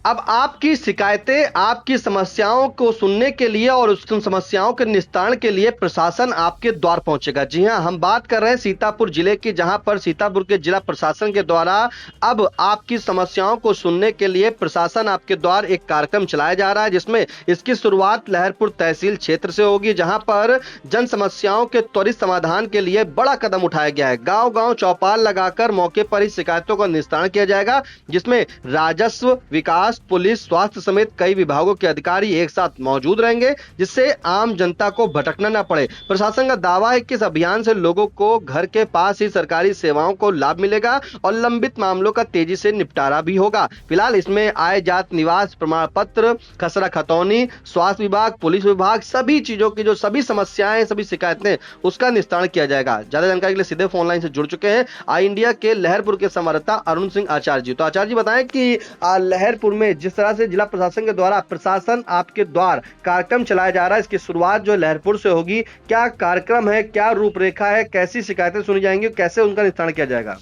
अब आपकी शिकायतें, आपकी समस्याओं को सुनने के लिए और उस समस्याओं के निस्तारण के लिए प्रशासन आपके द्वार पहुंचेगा। जी हां, हम बात कर रहे हैं सीतापुर जिले की, जहां पर सीतापुर के जिला प्रशासन के द्वारा अब आपकी समस्याओं को सुनने के लिए प्रशासन आपके द्वार एक कार्यक्रम चलाया जा रहा है, जिसमें इसकी शुरुआत लहरपुर तहसील क्षेत्र से होगी, जहां पर जन समस्याओं के त्वरित समाधान के लिए बड़ा कदम उठाया गया है। गांव-गांव चौपाल लगाकर मौके पर ही शिकायतों का निस्तारण किया जाएगा, जिसमें राजस्व, विकास, पुलिस, स्वास्थ्य समेत कई विभागों के अधिकारी एक साथ मौजूद रहेंगे, जिससे आम जनता को भटकना न पड़े। प्रशासन का दावा है कि इस अभियान से लोगों को घर के पास ही सरकारी सेवाओं को लाभ मिलेगा और लंबित मामलों का तेजी से निपटारा भी होगा। फिलहाल इसमें आय जात निवास प्रमाण पत्र, खसरा खतौनी, स्वास्थ्य विभाग, पुलिस विभाग, सभी चीजों की जो सभी समस्याएं, सभी शिकायतें, उसका निस्तारण किया जाएगा। ज्यादा जानकारी के लिए सीधे फोन लाइन से जुड़ चुके हैं आई इंडिया के लहरपुर के संवाददाता अरुण सिंह आचार्य जी। तो आचार्य जी बताएं कि लहरपुर में जिस तरह से जिला प्रशासन के द्वारा प्रशासन आपके द्वार कार्यक्रम चलाया जा रहा है, इसकी शुरुआत जो लहरपुर से होगी, क्या कार्यक्रम है, क्या रूपरेखा है, कैसी शिकायतें सुनी जाएंगी, कैसे उनका निस्तारण किया जाएगा?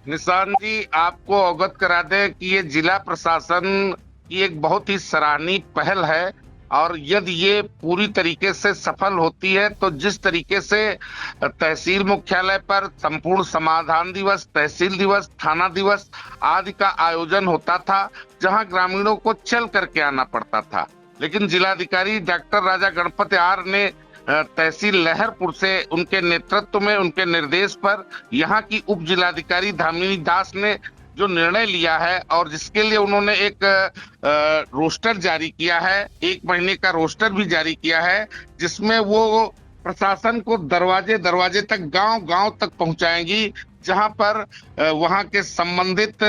निशान जी, आपको अवगत करा दें कि ये जिला प्रशासन की एक बहुत ही सराहनीय पहल है और यदि ये पूरी तरीके से सफल होती है तो जिस तरीके से तहसील मुख्यालय पर संपूर्ण समाधान दिवस, तहसील दिवस, थाना दिवस आदि का आयोजन होता था, जहां ग्रामीणों को चल करके आना पड़ता था, लेकिन जिलाधिकारी डॉक्टर राजा गणपत आर ने तहसील लहरपुर से उनके नेतृत्व में, उनके निर्देश पर यहाँ की उप जिलाधिकारी धामिनी दास ने जो निर्णय लिया है और जिसके लिए उन्होंने एक रोस्टर जारी किया है, 1 महीने का रोस्टर भी जारी किया है, जिसमें वो प्रशासन को दरवाजे दरवाजे तक, गांव गांव तक पहुंचाएंगी, जहां पर वहां के संबंधित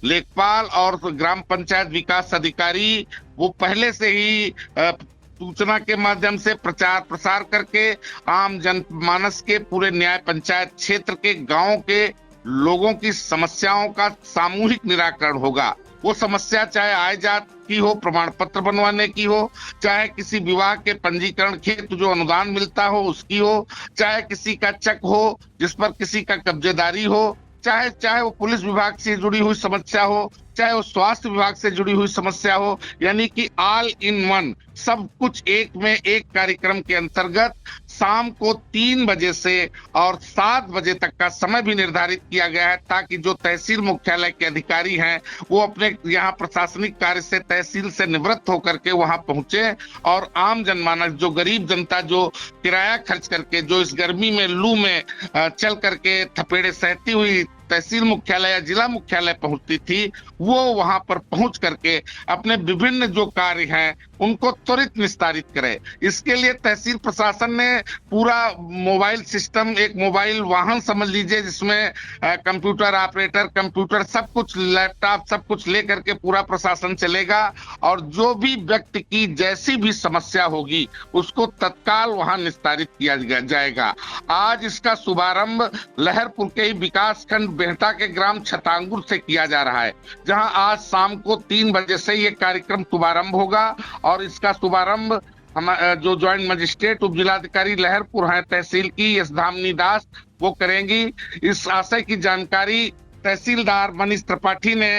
लेखपाल और ग्राम पंचायत विकास अधिकारी वो पहले से ही सूचना के माध्यम से प्रचार प्रसार करके आम जनमानस के, पूरे न्याय पंचायत क्षेत्र के, गांव के लोगों की समस्याओं का सामूहिक निराकरण होगा। वो समस्या चाहे आय जात की हो, प्रमाण पत्र बनवाने की हो, चाहे किसी विवाह के पंजीकरण हेतु जो अनुदान मिलता हो उसकी हो, चाहे किसी का चेक हो जिस पर किसी का कब्जेदारी हो, चाहे वो पुलिस विभाग से जुड़ी हुई समस्या हो, चाहे वो स्वास्थ्य विभाग से जुड़ी हुई समस्या हो, यानी कि ऑल इन वन सब कुछ एक में एक कार्यक्रम के अंतर्गत शाम को 3 बजे से और 7 बजे तक का समय भी निर्धारित किया गया है, ताकि जो तहसील मुख्यालय के अधिकारी हैं वो अपने यहाँ प्रशासनिक कार्य से, तहसील से निवृत्त होकर के वहां पहुंचे और आम जनमानस, जो गरीब जनता जो किराया खर्च करके, जो इस गर्मी में लू में चल करके थपेड़े सहती हुई तहसील मुख्यालय या जिला मुख्यालय पहुंचती थी, वो वहां पर पहुंच करके अपने विभिन्न जो कार्य हैं उनको त्वरित निस्तारित करे। इसके लिए तहसील प्रशासन ने पूरा मोबाइल सिस्टम, एक मोबाइल वाहन समझ लीजिए, जिसमें कंप्यूटर ऑपरेटर, कंप्यूटर सब कुछ, लैपटॉप सब कुछ लेकर के पूरा प्रशासन चलेगा और जो भी व्यक्ति की जैसी भी समस्या होगी उसको तत्काल वहां निस्तारित किया जाएगा। आज इसका शुभारंभ लहरपुर के ही विकास खंड बेहटा के ग्राम छतांगुर से किया जा रहा है, जहां आज शाम को 3 बजे से ये कार्यक्रम शुभारंभ होगा और इसका शुभारंभ हम जो ज्वाइंट मजिस्ट्रेट उप जिलाधिकारी लहरपुर हैं तहसील की, एस धामिनी दास, वो करेंगी। इस आशय की जानकारी तहसीलदार मनीष त्रिपाठी ने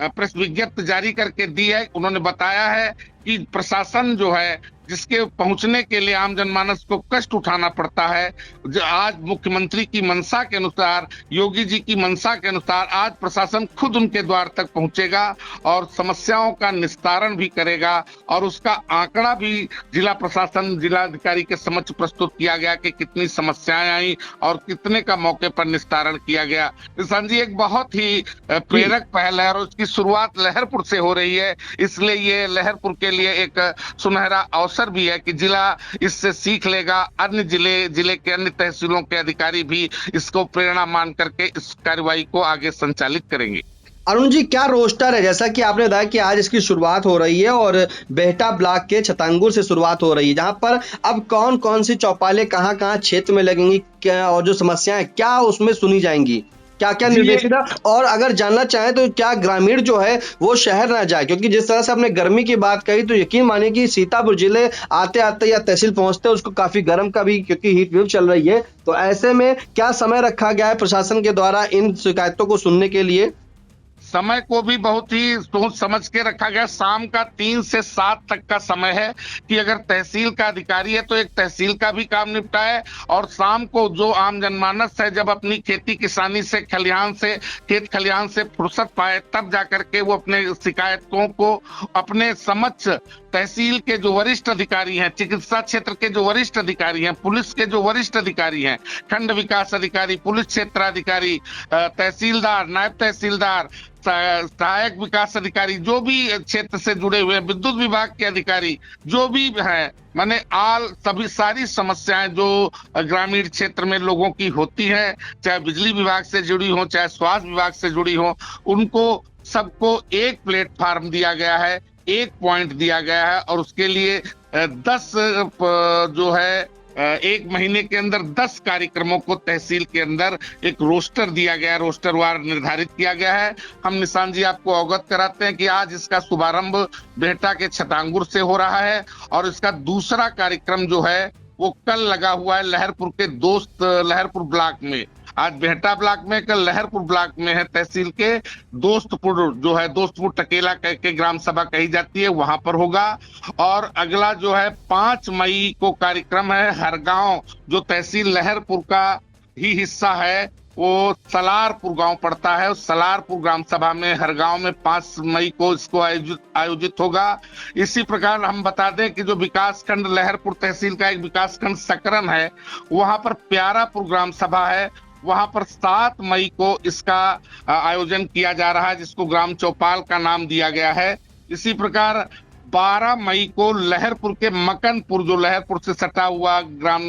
प्रेस विज्ञप्ति जारी करके दी है। उन्होंने बताया है कि प्रशासन जो है, जिसके पहुंचने के लिए आम जनमानस को कष्ट उठाना पड़ता है, जो आज मुख्यमंत्री की मंशा के अनुसार, योगी जी की मंशा के अनुसार आज प्रशासन खुद उनके द्वार तक पहुंचेगा और समस्याओं का निस्तारण भी करेगा और उसका आंकड़ा भी जिला प्रशासन, जिलाधिकारी के समक्ष प्रस्तुत किया गया कि कितनी समस्याएं आई और कितने का मौके पर निस्तारण किया गया। किसान जी, एक बहुत ही प्रेरक पहल है और उसकी शुरुआत लहरपुर से हो रही है, इसलिए ये लहरपुर के लिए एक सुनहरा अवसर भी है कि जिला इससे सीख लेगा। अन्य जिले के अन्य तहसीलों के अधिकारी भी इसको प्रेरणा मान करके इस कार्रवाई को आगे संचालित करेंगे। अरुण जी, क्या रोस्टर है? जैसा कि आपने बताया कि आज इसकी शुरुआत हो रही है और बेहटा ब्लॉक के छतांगुर से शुरुआत हो रही है, जहां पर अब कौन कौन सी चौपालें कहां क्षेत्र में लगेंगी, क्या और जो समस्याएं क्या उसमें सुनी जाएंगी, क्या क्या निर्देशित है? और अगर जानना चाहें तो क्या ग्रामीण जो है वो शहर ना जाए, क्योंकि जिस तरह से आपने गर्मी की बात कही तो यकीन मानिए कि सीतापुर जिले आते आते या तहसील पहुंचते उसको काफी गर्म का भी, क्योंकि हीट वेव चल रही है, तो ऐसे में क्या समय रखा गया है प्रशासन के द्वारा इन शिकायतों को सुनने के लिए? समय को भी बहुत ही सोच समझ के रखा गया। शाम का 3 से 7 तक का समय है कि अगर तहसील का अधिकारी है तो एक तहसील का भी काम निपटाए, और शाम को जो आम जनमानस है जब अपनी खेती किसानी से खेत खलिहान से फुर्सत पाए तब जाकर के वो अपने शिकायतों को अपने समक्ष तहसील के जो वरिष्ठ अधिकारी हैं, चिकित्सा क्षेत्र के जो वरिष्ठ अधिकारी हैं, पुलिस के जो वरिष्ठ अधिकारी हैं, खंड विकास अधिकारी, पुलिस क्षेत्राधिकारी, तहसीलदार, नायब तहसीलदार, सहायक विकास अधिकारी, जो भी क्षेत्र से जुड़े हुए हैं, विद्युत विभाग के अधिकारी जो भी हैं, माने सभी सारी समस्याएं जो ग्रामीण क्षेत्र में लोगों की होती हैं, चाहे बिजली विभाग से जुड़ी हो, चाहे स्वास्थ्य विभाग से जुड़ी हो, उनको सबको एक प्लेटफॉर्म दिया गया है, एक पॉइंट दिया गया है, और उसके लिए 10 जो है 1 महीने के अंदर 10 कार्यक्रमों को तहसील के अंदर एक रोस्टर दिया गया है, रोस्टरवार निर्धारित किया गया है। हम निशान जी आपको अवगत कराते हैं कि आज इसका शुभारंभ बेहटा के छतांगुर से हो रहा है, और इसका दूसरा कार्यक्रम जो है वो कल लगा हुआ है लहरपुर ब्लॉक में। आज बेहटा ब्लॉक में, कल लहरपुर ब्लॉक में है। तहसील के दोस्तपुर टकेला के ग्राम सभा कही जाती है, वहां पर होगा। और अगला जो है 5 मई को कार्यक्रम है हर गांव, जो तहसील लहरपुर का ही हिस्सा है, वो सलारपुर गांव पड़ता है। उस सलारपुर ग्राम सभा में हर गांव में 5 मई को इसको आयोजित होगा। इसी प्रकार हम बता दें कि जो विकास खंड लहरपुर तहसील का एक विकास खंड सकरन है, वहां पर प्यारापुर ग्राम सभा है, वहां पर 7 मई को इसका आयोजन किया जा रहा है, जिसको ग्राम चौपाल का नाम दिया गया है। इसी प्रकार 12 मई को लहरपुर के मकनपुर, जो लहरपुर से सटा हुआ ग्राम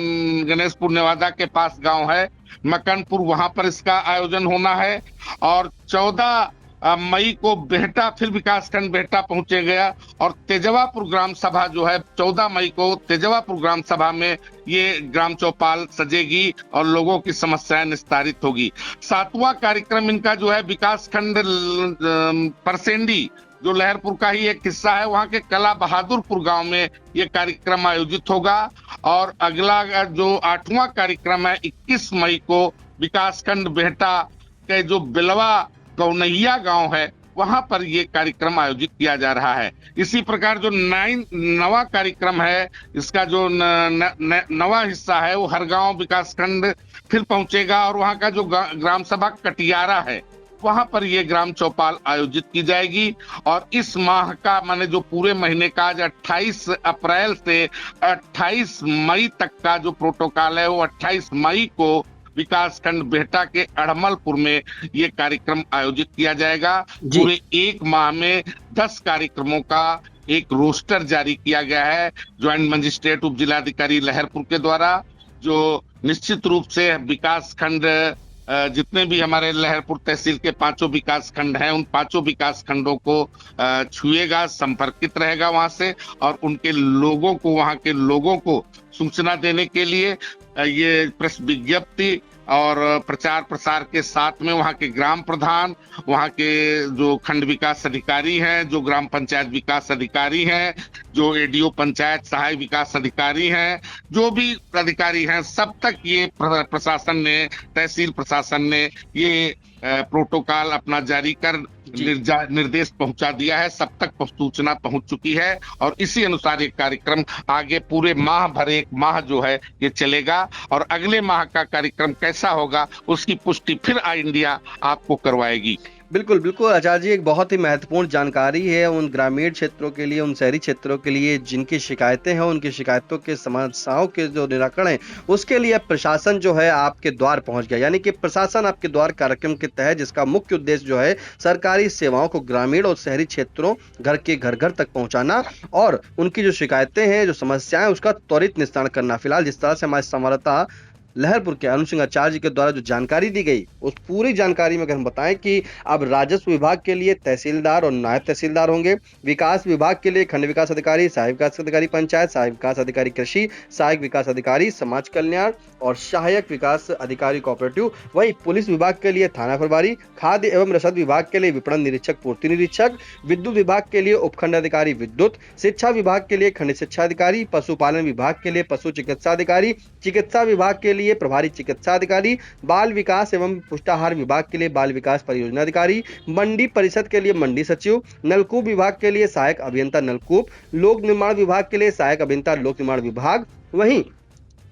गणेशपुर नेवादा के पास गांव है मकनपुर, वहां पर इसका आयोजन होना है। और 14 मई को बेहटा, फिर विकासखंड बेहटा पहुंचे गया, और तेजवापुर ग्राम सभा जो है 14 मई को तेजवापुर ग्राम सभा में ये ग्राम चौपाल सजेगी और लोगों की समस्याएं निस्तारित होगी। 7वां कार्यक्रम इनका जो है विकासखंड परसेंडी, जो लहरपुर का ही एक हिस्सा है, वहां के कला बहादुरपुर गांव में ये कार्यक्रम आयोजित होगा। और अगला जो 8वां कार्यक्रम है 21 मई को विकासखंड बेहटा के जो बिलवा गौनैया गांव है, वहां पर ये कार्यक्रम आयोजित किया जा रहा है। इसी प्रकार जो 9वां कार्यक्रम है, इसका जो 9वां हिस्सा है, वो हर गांव विकासखंड फिर पहुंचेगा, और वहां का जो ग्राम सभा कटियारा है, वहां पर ये ग्राम चौपाल आयोजित की जाएगी। और इस माह का, माने जो पूरे महीने का, आज 28 अप्रैल से 28 मई तक का जो प्रोटोकॉल है, वो 28 मई को विकासखंड बेहटा के अड़मलपुर में ये कार्यक्रम आयोजित किया जाएगा। पूरे 1 माह में 10 कार्यक्रमों का एक रोस्टर जारी किया गया है ज्वाइंट मजिस्ट्रेट उप जिलाधिकारी लहरपुर के द्वारा, जो निश्चित रूप से विकासखंड जितने भी हमारे लहरपुर तहसील के 5 विकास खंड हैं, उन 5 विकास खंडों को छुएगा, संपर्कित रहेगा वहां से, और उनके लोगों को, वहां के लोगों को सूचना देने के लिए ये प्रेस विज्ञप्ति और प्रचार प्रसार के साथ में वहां के ग्राम प्रधान, वहां के जो खंड विकास अधिकारी हैं, जो ग्राम पंचायत विकास अधिकारी हैं, जो एडीओ पंचायत सहायक विकास अधिकारी हैं, जो भी अधिकारी हैं, सब तक ये प्रशासन ने, तहसील प्रशासन ने ये प्रोटोकॉल अपना जारी कर निर्देश पहुंचा दिया है। सब तक सूचना पहुंच चुकी है, और इसी अनुसार ये कार्यक्रम आगे पूरे माह भर, 1 माह जो है ये चलेगा। और अगले माह का कार्यक्रम कैसा होगा उसकी पुष्टि फिर आई इंडिया आपको करवाएगी। बिल्कुल बिल्कुल आचार्य जी, एक बहुत ही महत्वपूर्ण जानकारी है उन ग्रामीण क्षेत्रों के लिए, उन शहरी क्षेत्रों के लिए जिनकी शिकायतें हैं, उनकी शिकायतों के समस्याओं के जो निराकरण है, उसके लिए प्रशासन जो है आपके द्वार पहुंच गया। यानी कि प्रशासन आपके द्वार कार्यक्रम के तहत, जिसका मुख्य उद्देश्य जो है सरकारी सेवाओं को ग्रामीण और शहरी क्षेत्रों, घर के घर घर तक पहुंचाना, और उनकी जो शिकायतें हैं, जो समस्याएं, उसका त्वरित निस्तारण करना। फिलहाल जिस तरह से हमारे संवाददाता लहरपुर के अनु सिंह आचार्य जी के द्वारा जो जानकारी दी गई, उस पूरी जानकारी में अगर हम बताएं कि अब राजस्व विभाग के लिए तहसीलदार और नायब तहसीलदार होंगे, विकास विभाग के लिए खंड विकास अधिकारी, सहायक विकास अधिकारी पंचायत, सहायक विकास अधिकारी कृषि, सहायक विकास अधिकारी समाज कल्याण और सहायक विकास अधिकारी कोऑपरेटिव, वही पुलिस विभाग के लिए थाना प्रभारी, खाद्य एवं रसद विभाग के लिए विपणन निरीक्षक, पूर्ति निरीक्षक, विद्युत विभाग के लिए उपखंड अधिकारी विद्युत, शिक्षा विभाग के लिए खंड शिक्षा अधिकारी, पशुपालन विभाग के लिए पशु चिकित्सा अधिकारी, चिकित्सा विभाग के लिए लिए प्रभारी चिकित्सा अधिकारी, बाल विकास एवं पुष्टाहार विभाग के लिए बाल विकास परियोजना अधिकारी, मंडी परिषद के लिए मंडी सचिव, नलकूप विभाग के लिए सहायक अभियंता नलकूप, लोक निर्माण विभाग के लिए सहायक अभियंता लोक निर्माण विभाग, वहीं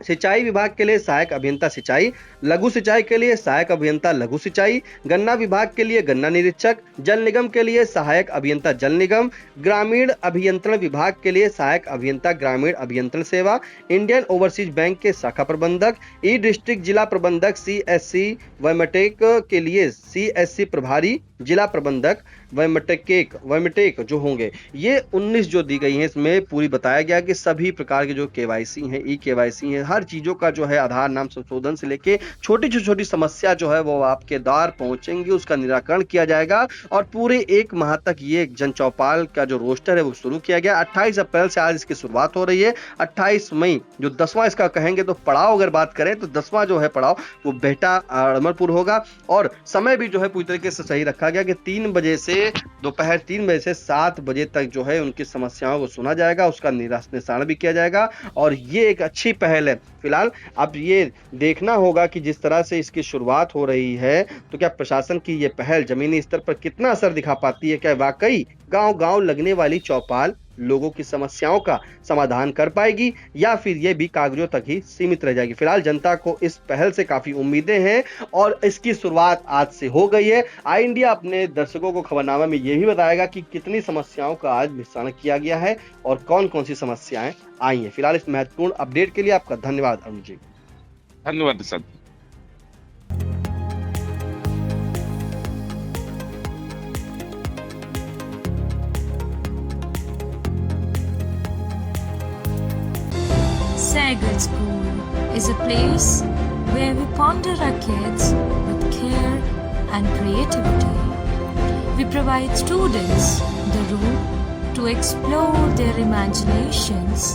सिंचाई विभाग के लिए सहायक अभियंता सिंचाई, लघु सिंचाई के लिए सहायक अभियंता लघु सिंचाई, गन्ना विभाग के लिए गन्ना निरीक्षक, जल निगम के लिए सहायक अभियंता जल निगम, ग्रामीण अभियंत्रण विभाग के लिए सहायक अभियंता ग्रामीण अभियंत्रण सेवा, इंडियन ओवरसीज बैंक के शाखा प्रबंधक, ई डिस्ट्रिक्ट जिला प्रबंधक सीएससी वैमटेक के लिए सीएससी प्रभारी जिला प्रबंधक वैमटेक जो होंगे, ये 19 जो दी गई हैं, इसमें पूरी बताया गया कि सभी प्रकार के जो केवाईसी हैं, ई केवाईसी हैं, हर चीजों का जो है आधार नाम संशोधन से लेके छोटी छोटी समस्या जो है वो आपके द्वार पहुंचेंगी, उसका निराकरण किया जाएगा और पूरे 1 माह तक ये जन चौपाल का जो रोस्टर है वो शुरू किया गया। 28 अप्रैल से आज इसकी शुरुआत हो रही है। 28 मई जो 10वां इसका कहेंगे तो पड़ाव अगर बात करें तो 10वां जो है पड़ाव वो बेहटा अमरपुर होगा और समय भी जो है पूरी तरीके से सही रखा गया कि 3 बजे से दोपहर 3 बजे से 7 बजे तक जो है उनकी समस्याओं को सुना जाएगा, उसका निराकरण भी किया जाएगा और ये एक अच्छी पहल है। फिलहाल अब ये देखना होगा कि जिस तरह से इसकी शुरुआत हो रही है तो क्या प्रशासन की ये पहल जमीनी स्तर पर कितना असर दिखा पाती है, क्या वाकई गांव-गांव लगने वाली चौपाल लोगों की समस्याओं का समाधान कर पाएगी या फिर ये भी कागजों तक ही सीमित रह जाएगी। फिलहाल जनता को इस पहल से काफी उम्मीदें हैं और इसकी शुरुआत आज से हो गई है। आई इंडिया अपने दर्शकों को खबरनामा में ये भी बताएगा कि कितनी समस्याओं का आज निस्तारण किया गया है और कौन कौन सी समस्याएं आई हैं। फिलहाल इस महत्वपूर्ण अपडेट के लिए आपका धन्यवाद अरुण जी। धन्यवाद sir. Sagar School is a place where we ponder our kids with care and creativity. We provide students the room to explore their imaginations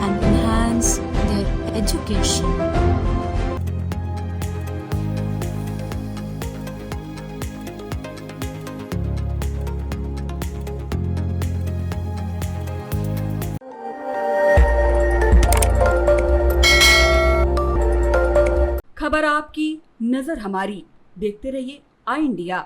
and enhance their education. खबर आपकी, नजर हमारी। देखते रहिए आई इंडिया।